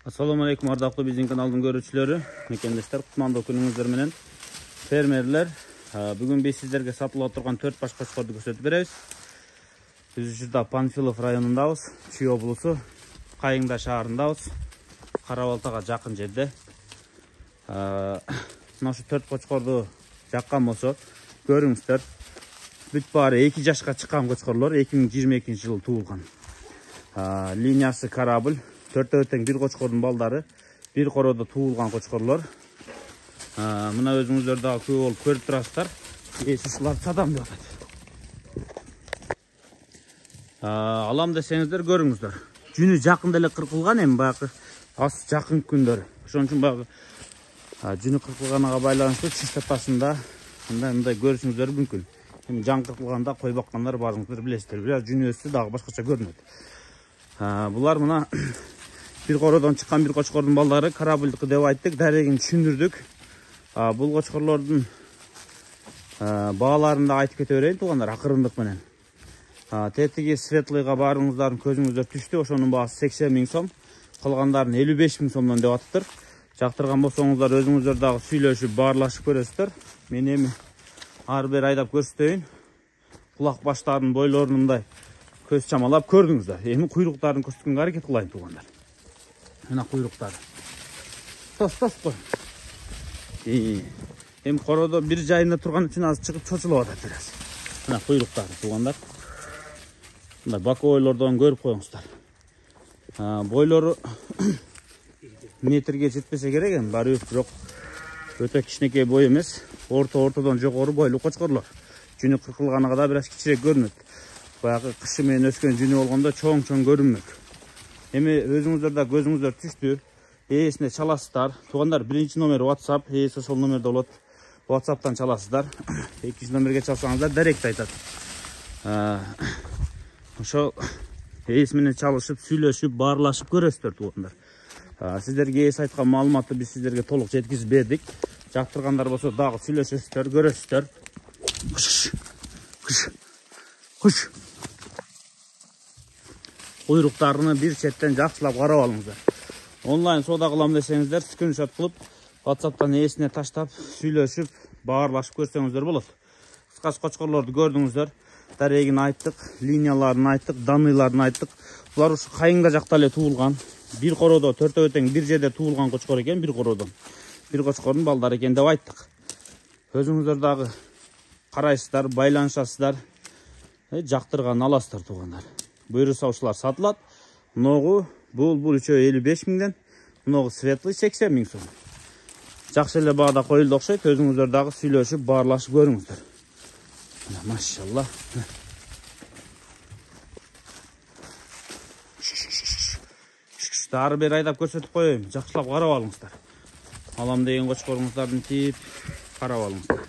Assalamu alaikum ardaqlı bizim kanalın görüşçüleri. Mekendesler, kutmandoo günüңүздөр менен. Fermerler, bugün biz sizlerge satılıp oturgan 4 baş koçkordu көрсөтүп беребиz. Biz ушурда Панфилов районундабыз, Чүй облусу, Кайыңда шаарындабыз. Карабалтага жакын жерде. Мына шу 4 koçkorду жаккан болсо, көрүңүздөр. Бүт баары 2 жашка чыккан koçkoрлор 2022-жылы туулган. Линиясы корабль. 4-4 bir koçkorun baldары, bir koroda tuğulgan koçkorlar. Mına özünüzler daha köy olup körüp durasızlar. Esuşlar sadam diyor. Alam desenizdер görüңүздөр. Jünü jakында эле кыркылган эми баягы аз жакын күндөр. Ошон үчүн баягы jünü кыркылганга байланыштуу чиш сапасында мындай көрүшүңүздөр мүмкүн. Эми жан кыркылганда кой баккандар барыңыздар билесиздер. Бирок jünüсү дагы башкача көрүнөт. Булар мына bir korodan çıkan bir koçkorun balları karabulduk деп ayttık, därегин түшүндүрдүк. Бул koçkorlordун бааларын да айтып кете берейин туугандар, акырындык менен. Тетиги Светлыйга барыңыздардын көзүңүздөр түштү, ошонун баасы 80 000 сом, калгандарын 55 000 сомдон деп атыптыр. Жактырган болсоңуздар өзүңүздөр дагы сүйлөшүп, баарлашып көрөсүздөр. Мен эми ар бери айдап көрсөтөйүн. Кулак баштардын бойлорундай көз чамалап көрдүңүздөр. Эми куйруктарын көрсөткөнгө аракет кылайын туугандар. Мына куйруктары. Тос кой. Эми коrodо бир жайында турган үчүн азыр чыгып чочулуп атат biraz. Мына куйруктары туугандар. Мына боковойлордон көрүп коюңуздар. Бойлору метрге жетпесе керек эми, баары бирок өтө кичинекей бой эмес, ортодон жогору бойлуу кочкорлор. Жөнү кыркылганга да biraz кичирээк көрүнөт. Баягы кышы менен өскөн жөнү болгондо чоң көрүнмөк. Эми өзүңүздөр да көзүңүздөр түштү. Ээсине чаласыздар. Туугандар, 1-чи номер WhatsApp, ээси ошол номерде болот. WhatsApp'тан чаласыздар. 2-чи номерге чалсаңыздар директ айтат. Ошо ээси менен чалышып, сүйлөшүп, баарлашып көрөсүздөр туугандар. Сиздерге ээси айткан маалыматты биз сиздерге толук жеткизип бердик. Жактыргандар болсо дагы сүйлөшөсүздөр, көрөсүздөр. Куш. Kuyruktарыны bir çetten жакшылап карап алыңыздар. Онлайн соода кылам десеңиздер, скриншот кылып, WhatsApp'тан ээсине таштап, сүйлөшүп, баарлашып көрсөңүздөр болот. Кыскасы koçkorlorду көрдүңүздөр. Дарегин айттык, линияларын айттык, даныйларын айттык. Булар ушу Кайыңда жакта эле туулган. Bir korodо 4-4 bir жерде туулган koçkor экен, bir korodon. Bir koçkorдун балдары экен деп айттык. Өзүңүздөр дагы карайсыздар, байланышасыздар. Жактырган аласыздар туугандар. Buyurursa uşlar satılat. Noğu bul üçü 55 000'den. Noğu Svetli 80 000 son. Жақсы эле бағда коюлду окшойт. Өзүңүздөр дагы сүйлөшүп, баарлашып көрүңүздөр. Машалла. Ары бери айдап көрсөтүп коеюн. Жакшылап карап алыңыздар. Алам деген koçkoруңуздардын тип карап алыңыздар.